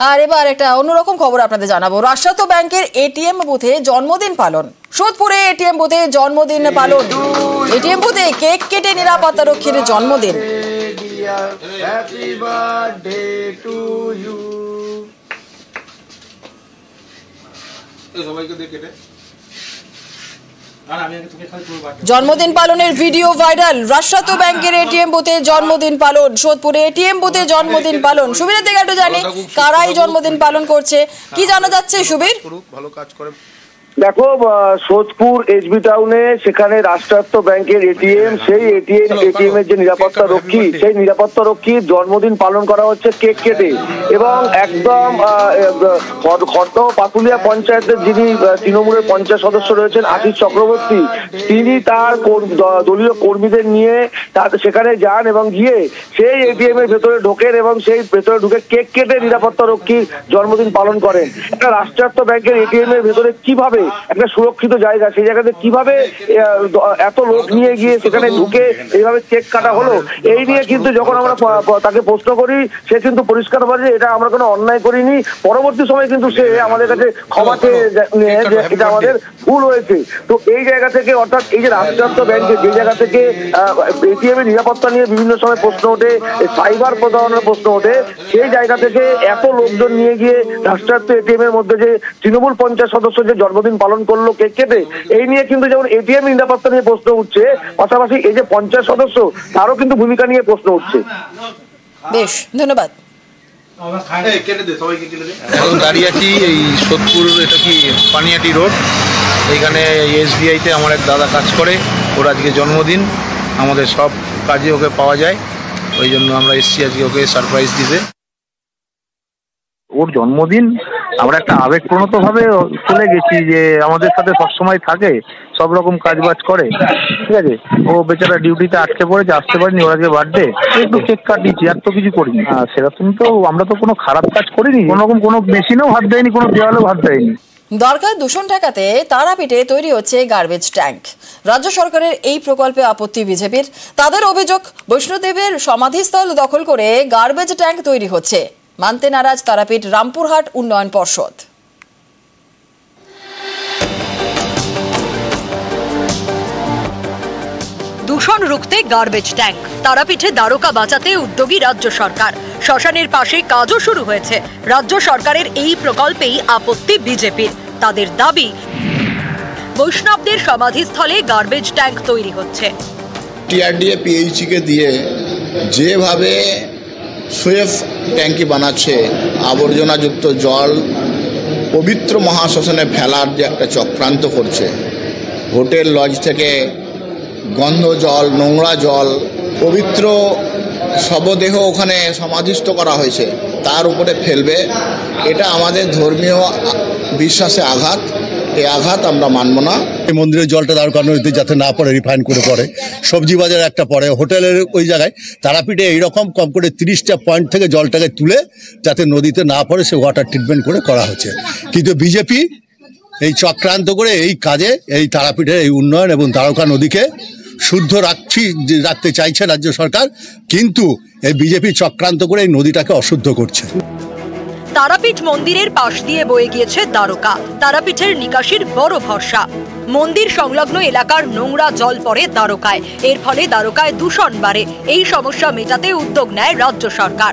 আর এবার একটা অন্যরকম খবর আপনাদের জানাবো। রাষ্ট্রায়ত্ত ব্যাংকের এটিএম বুথে জন্মদিন পালন। সোদপুরে এটিএম বুথে জন্মদিন পালন। এটিএম বুথে কেক কেটে নিরাপত্তা রক্ষীর জন্মদিন। জন্মদিন পালনের ভিডিও ভাইরাল। রাষ্ট্রায়ত্ত ব্যাংকের এটিএম বুথে জন্মদিন পালন। সোদপুরে এটিএম বুথে জন্মদিন পালন। সুবীরের থেকে একটু জানি কারাই জন্মদিন পালন করছে, কি জানা যাচ্ছে সুবীর? ভালো কাজ করে। দেখো, সোদপুর এসবি টাউনে সেখানে রাষ্ট্রায়ত্ত ব্যাংকের এটিএম, সেই এটিএম এর যে নিরাপত্তা রক্ষী, সেই নিরাপত্তা রক্ষীর জন্মদিন পালন করা হচ্ছে কেক কেটে। এবং একদম খড়দহ পাতুলিয়া পঞ্চায়েতের যিনি তৃণমূলের পঞ্চায়েত সদস্য রয়েছেন আশিস চক্রবর্তী, তিনি তার দলীয় কর্মীদের নিয়ে সেখানে যান এবং গিয়ে সেই এটিএম এর ভেতরে ঢোকেন এবং সেই ভেতরে ঢুকে কেক কেটে নিরাপত্তা রক্ষীর জন্মদিন পালন করেন। একটা রাষ্ট্রায়ত্ত ব্যাংকের এটিএম এর ভেতরে কিভাবে একটা সুরক্ষিত জায়গা, সেই জায়গাতে কিভাবে এত লোক নিয়ে গিয়ে সেখানে ঢুকে এইভাবে কেক কাটা হলো, এই নিয়ে কিন্তু যখন আমরা তাকে প্রশ্ন করি, সে কিন্তু পরিষ্কার বলে যে এটা আমরা কোনো অন্যায় করিনি। পরবর্তী সময় কিন্তু সে আমাদের কাছে ক্ষমা চেয়ে নিয়ে যে এটা আমাদের ভুল হয়েছে। তো এই জায়গা থেকে, অর্থাৎ এই যে রাষ্ট্রায়ত্ত ব্যাংকে যে জায়গা থেকে এটিএম এর নিরাপত্তা নিয়ে বিভিন্ন সময় প্রশ্ন ওঠে, সাইবার প্রতারণার প্রশ্ন ওঠে, সেই জায়গা থেকে এত লোকজন নিয়ে গিয়ে রাষ্ট্রায়ত্ত এটিএম এর মধ্যে যে তৃণমূল পঞ্চায়েত সদস্য যে জন্মদিন পালন করলো কেক কেটে, এই নিয়ে কিন্তু যেমন এটিএম নিরাপত্তা নিয়ে প্রশ্ন উঠছে, পাশাপাশি এই যে পঞ্চায়েত সদস্য তারও কিন্তু ভূমিকা নিয়ে প্রশ্ন উঠছে। বেশ, ধন্যবাদ। দাঁড়িয়ে আছি এই সোদপুর, এটা কি পানিয়াটি রোড, এইখানে এসবিআইতে আমার এক দাদা কাজ করে, ওর আজকে জন্মদিন। আমাদের সব কাজে ওকে পাওয়া যায়, ওই জন্য আমরা এসছি আজকে ওকে সারপ্রাইজ দিতে। ওর জন্মদিন আমরা একটা আবেগপ্রণত ভাবে চলে গেছি, যে আমাদের সাথে সবসময় থাকে, সব রকম কাজ বাজ করে, ঠিক আছে। ও বেচারা ডিউটিতে আটকে পড়েছে, আসতে পারিনি, ওর আজকে বার্থডে, একটু কেক কাটিয়েছি, আর তো কিছু করিনি। সেরকম তো আমরা তো কোনো খারাপ কাজ করিনি, কোনোরকম কোনো মেশিনেও হাত দেয়নি, কোনো দেওয়ালেও হাত দেয়নি। দরকার দূষণ ঠেকাতে তারাপীঠে তৈরি হচ্ছে গার্বেজ ট্যাঙ্ক। রাজ্য সরকারের এই প্রকল্পে আপত্তি বিজেপির। তাদের অভিযোগ, বৈষ্ণোদেবের সমাধিস্থল দখল করে গার্বেজ ট্যাঙ্ক তৈরি হচ্ছে। মানতে নারাজ তারাপীঠ রামপুরহাট উন্নয়ন পর্ষদ। দূষণ রুখতে গার্বেজ ট্যাঙ্ক। তারাপীঠে দ্বারকা বাঁচাতে উদ্যোগী রাজ্য সরকার। শ্মশানের পাশে কাজও শুরু হয়েছে। রাজ্য সরকারের এই প্রকল্পেই আপত্তি বিজেপির। তাদের দাবি, বৈষ্ণবদের সমাধিস্থলে গার্বেজ ট্যাঙ্ক তৈরি হচ্ছে। টিআরডিএ পিএইচইকে দিয়ে যেভাবে সুয়েফ ট্যাঙ্কি বানাচ্ছে, আবর্জনাযুক্ত জল পবিত্র মহাশ্মশানে ফেলার যে একটা চক্রান্ত করছে, হোটেল লজ থেকে গন্ধ জল, নোংরা জল, পবিত্র শবদেহ ওখানে সমাধিস্থ করা হয়েছে, তার উপরে ফেলবে, এটা আমাদের ধর্মীয় বিশ্বাসে আঘাত। এই আঘাত আমরা মানব না। এই মন্দিরের জলটা দ্বারকা নদীতে যাতে না পড়ে, রিফাইন করে পড়ে, সবজি বাজার একটা পড়ে, হোটেলের ওই জায়গায় তারাপীঠে এইরকম কম করে 30টা পয়েন্ট থেকে জলটাকে তুলে যাতে নদীতে না পড়ে সে ওয়াটার ট্রিটমেন্ট করে করা হচ্ছে। কিন্তু বিজেপি এই চক্রান্ত করে এই কাজে এই তারাপীঠের এই উন্নয়ন এবং দ্বারকা নদীকে শুদ্ধ রাখতে চাইছে রাজ্য সরকার, কিন্তু এই বিজেপি চক্রান্ত করে এই নদীটাকে অশুদ্ধ করছে। তারাপীঠ মন্দিরের পাশ দিয়ে বয়ে গিয়েছে দ্বারকা। তারাপীঠের নিকাশির বড় ভরসা। মন্দির সংলগ্ন এলাকার নোংরা জল পড়ে দ্বারকায়। এর ফলে দ্বারকায় দূষণ বাড়ে। এই সমস্যা মেটাতে উদ্যোগ নেয় রাজ্য সরকার।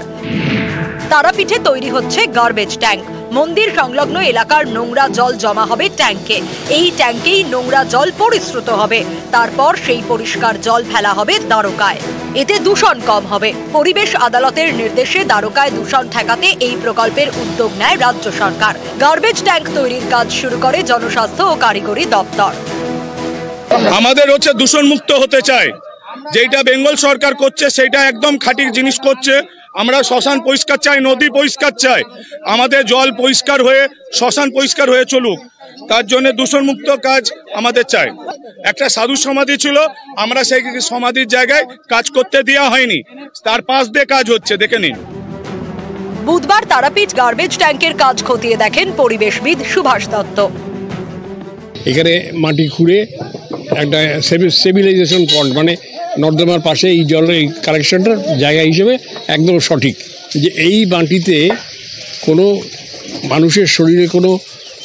তারাপীঠে তৈরি হচ্ছে গার্বেজ ট্যাঙ্ক। মন্দির সংলগ্ন এলাকার নোংরা জল জমা হবে ট্যাঙ্কে। এই ট্যাঙ্কেই নোংরা জল পরিশ্রুত হবে। তারপর সেই পরিষ্কার জল ফেলা হবে দ্বারকায়। এতে দূষণ কম হবে। পরিবেশ আদালতের নির্দেশে দ্বারকায় দূষণ ঠেকাতে এই প্রকল্পের উদ্যোগ নেয় রাজ্য সরকার। গার্বেজ ট্যাঙ্ক তৈরির কাজ শুরু করে জনস্বাস্থ্য ও কারিগরি দপ্তর। আমাদের হচ্ছে দূষণ মুক্ত হতে চায়, যেটা বেঙ্গল সরকার করছে সেটা একদম খাঁটি জিনিস করছে। আমরা শ্মশান পরিষ্কার চাই, নদী পরিষ্কার চাই, আমাদের জল পরিষ্কার হয়ে শ্মশান পরিষ্কার হয়ে চলুক, তার জন্য দূষণমুক্ত কাজ আমাদের চাই। একটা সাধু সমাধি ছিল, আমরা সেই সমাধির জায়গায় কাজ করতে দেওয়া হয়নি, তার পাশ দিয়ে কাজ হচ্ছে, দেখে নিন। বুধবার তারাপীঠ গার্বেজ ট্যাঙ্কের কাজ খতিয়ে দেখেন পরিবেশবিদ সুভাষ দত্ত। এখানে মাটি খুঁড়ে একটা স্টেবিলাইজেশন পয়েন্ট, মানে নর্দমার পাশে এই জলের এই কালেকশনটার জায়গা হিসেবে একদম সঠিক, যে এই মাটিতে কোনো মানুষের শরীরে কোনো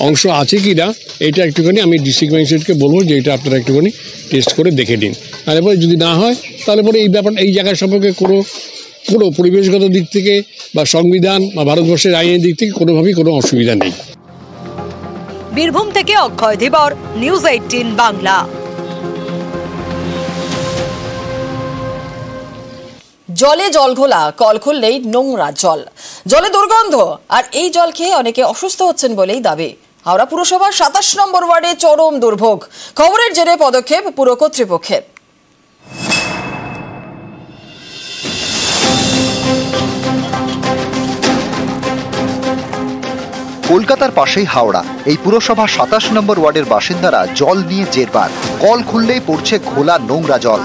অংশ আছে কি না এটা একটুখানি আমি ডিস্ট্রিক্ট ম্যাজিস্ট্রেটকে বলবো যে এটা আপনারা একটুখানি টেস্ট করে দেখে নিন। তারপরে যদি না হয় তাহলে পরে এই ব্যাপার এই জায়গা সম্পর্কে কোনো পরিবেশগত দিক থেকে বা সংবিধান বা ভারতবর্ষের আইনের দিক থেকে কোনোভাবেই কোনো অসুবিধা নেই। বীরভূম থেকে অক্ষয় ধীবর, নিউজ 18 বাংলা। জলে জল ঘোলা, কল খুললেই নোংরা জল, জলে দুর্গন্ধ, আর এই জল খেয়ে অনেকে অসুস্থ হচ্ছেন বলেই দাবি। হাওড়া পুরসভার 27 নম্বর ওয়ার্ডে চরম দুর্ভোগ, খবরের জেরে পদক্ষেপ পুর কর্তৃপক্ষের। কলকাতার পাশেই হাওড়া, এই পুরসভা 27 নম্বর ওয়ার্ডের বাসিন্দারা জল নিয়ে জেরবার। কল খুললেই পড়ছে ঘোলা নোংরা জল।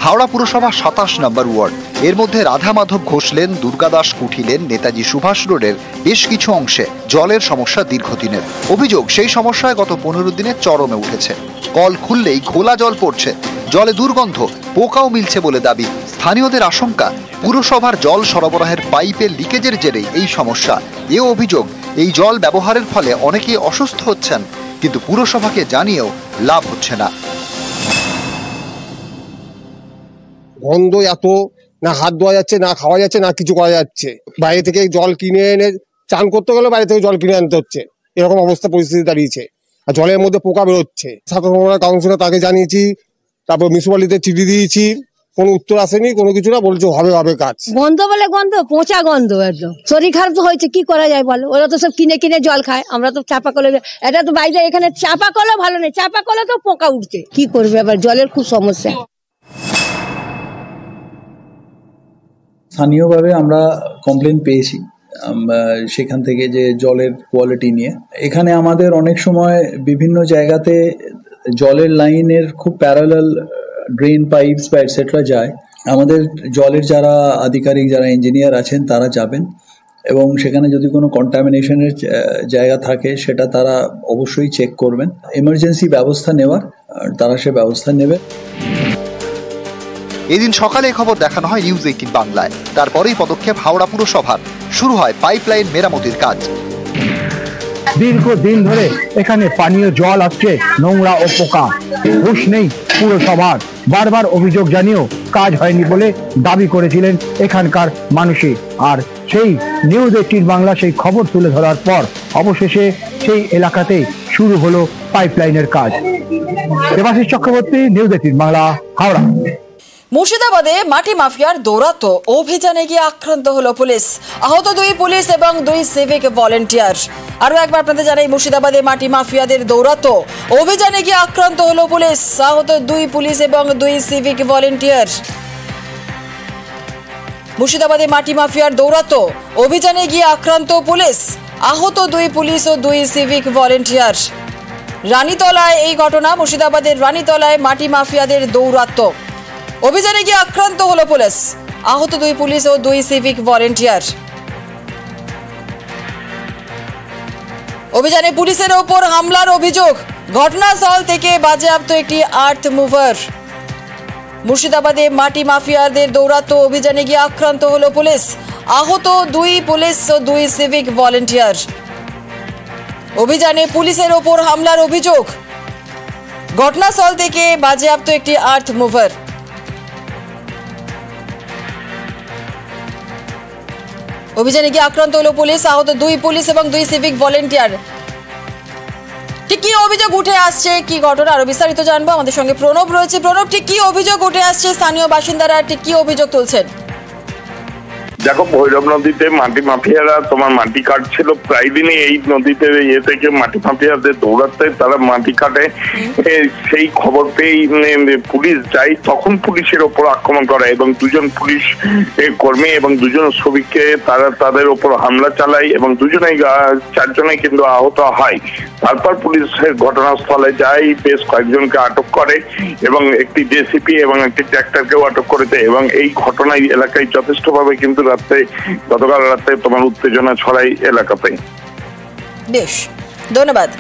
হাওড়া পুরসভা 27 নম্বর ওয়ার্ড, এর মধ্যে রাধা মাধব ঘোষ লেন, দুর্গাদাস কুঠি লেন, নেতাজি সুভাষ রোডের বেশ কিছু অংশে জলের সমস্যা দীর্ঘদিনের। অভিযোগ সেই সমস্যায় গত 15 দিনে চরমে উঠেছে। কল খুললেই ঘোলা জল পড়ছে, জলে দুর্গন্ধ, পোকাও মিলছে বলে দাবি। স্থানীয়দের আশঙ্কা পুরসভার জল সরবরাহের পাইপের লিকেজের জেরেই এই সমস্যা। এও অভিযোগ এই জল ব্যবহারের ফলে অনেকেই অসুস্থ হচ্ছেন, কিন্তু পুরসভাকে জানিয়েও লাভ হচ্ছে না। গন্ধ এত, না হাত ধোয়া যাচ্ছে, না খাওয়া যাচ্ছে, না কিছু করা যাচ্ছে। বাইরে থেকে জল কিনে এনে চান করতে গেলে বাইরে থেকে জল কিনে আনতে হচ্ছে, এরকম অবস্থা পরিস্থিতি দাঁড়িয়েছে। আর জলের মধ্যে পোকা বেরোচ্ছে। কাউন্সিলর তাকে জানিয়েছি, তারপর মিউনিসিপ্যালিটিতে চিঠি দিয়েছি, কোনো উত্তর আসেনি, কোনো কিছু না, বলছে হবে কাজ। গন্ধ বলে গন্ধ, পচা গন্ধ একদম। শরীর খারাপ তো হয়েছে, কি করা যায় বলো? ওরা তো সব কিনে কিনে জল খায়, আমরা তো চাপা কলে, এটা তো বাইরে, এখানে চাপা কলে ভালো নেই, চাপা কলে তো পোকা উঠছে, কি করবে? আবার জলের খুব সমস্যা। স্থানীয়ভাবে আমরা কমপ্লেন পেয়েছি সেখান থেকে যে জলের কোয়ালিটি নিয়ে। এখানে আমাদের অনেক সময় বিভিন্ন জায়গাতে জলের লাইনের খুব প্যারালাল ড্রেন পাইপস বা এটসেট্রা যায়। আমাদের জলের যারা আধিকারিক, যারা ইঞ্জিনিয়ার আছেন, তারা যাবেন এবং সেখানে যদি কোনো কন্টামিনেশনের জায়গা থাকে সেটা তারা অবশ্যই চেক করবেন। এমার্জেন্সি ব্যবস্থা নেওয়ার তারা সে ব্যবস্থা নেবে। এদিন সকালে খবর দেখানো হয় নিউজ 18 বাংলায়। তারপরেই পদক্ষেপ হাওড়া পুরসভার, শুরু হয় পাইপলাইন মেরামতির কাজ। দীর্ঘদিন ধরে এখানে পানীয় জল আসছে নোংরা ও পোকা, হুঁশ নেই পুরসভার। বারবার অভিযোগ জানিয়েও কাজ হয়নি বলে দাবি করেছিলেন এখানকার মানুষই। আর সেই নিউজ 18 বাংলা সেই খবর তুলে ধরার পর অবশেষে সেই এলাকাতেই শুরু হলো পাইপলাইনের কাজ। দেবাশিস চক্রবর্তী, নিউজ 18 বাংলা, হাওড়া। মুর্শিদাবাদে মাটি মাফিয়ার দৌরাত্ম্য অভিযানে গিয়ে আক্রান্ত হলো পুলিশ, আহত 2 পুলিশ এবং 2 সিভিক ভলেন্টিয়ার। আরো একবার আপনাদের জানাই, মুর্শিদাবাদে মাটি মাফিয়াদের দৌরাত্ম্য অভিযানে গিয়ে আক্রান্ত হলো পুলিশ, আহত 2 পুলিশ এবং 2 সিভিক ভলেন্টিয়ার। মুর্শিদাবাদে মাটি মাফিয়ার দৌরাত্ম্য অভিযানে গিয়ে আক্রান্ত পুলিশ, আহত 2 পুলিশ ও 2 সিভিক ভলেন্টিয়ার। রানীতলায় এই ঘটনা, মুর্শিদাবাদের রানীতলায় মাটি মাফিয়াদের দৌরাত্ম্য অভিযানে গিয়ে আক্রান্ত হলো পুলিশ, আহত 2 পুলিশ ও 2 সিভিক ভলেন্টিয়ার। অভিযানে পুলিশের ওপর হামলার অভিযোগ, ঘটনাস্থল থেকে বাজেয়াপ্ত একটি আর্থ মুভার। মুর্শিদাবাদে মাটি মাফিয়াদের দৌরাত্ম্য অভিযানে গিয়ে আক্রান্ত হলো পুলিশ, আহত 2 পুলিশ ও 2 সিভিক ভলেন্টিয়ার। অভিযানে পুলিশের ওপর হামলার অভিযোগ, ঘটনাস্থল থেকে বাজেয়াপ্ত একটি আর্থ মুভার। অভিযানে গিয়ে আক্রান্ত হলো পুলিশ, আহত 2 পুলিশ এবং 2 সিভিক ভলেন্টিয়ার। ঠিক কি অভিযোগ উঠে আসছে, কি ঘটনা, আরো বিস্তারিত জানবো। আমাদের সঙ্গে প্রণব রয়েছে। প্রণব, ঠিক কি অভিযোগ উঠে আসছে, স্থানীয় বাসিন্দারা ঠিক কি অভিযোগ তুলছেন? দেখো, ভৈরব নদীতে মাটি মাফিয়ারা মাটি কাটছিল প্রায় দিনই। এই নদীতে থেকে মাটি মাফিয়াদের দৌড়াতে তারা মাটি কাটে, সেই খবর পেয়ে পুলিশ যায়। তখন পুলিশের ওপর আক্রমণ করে এবং 2 পুলিশ কর্মী এবং 2 শ্রমিককে তারা তাদের ওপর হামলা চালায় এবং 4 জনেই কিন্তু আহত হয়। তারপর পুলিশ ঘটনাস্থলে যায়, বেশ কয়েকজনকে আটক করে এবং একটি জেসিপি এবং একটি ট্রাক্টরকেও আটক করেছে। এবং এই ঘটনায় এলাকায় যথেষ্টভাবে কিন্তু গতকাল রাতে উত্তেজনা ছড়ায় এলাকাতে। বেশ, ধন্যবাদ।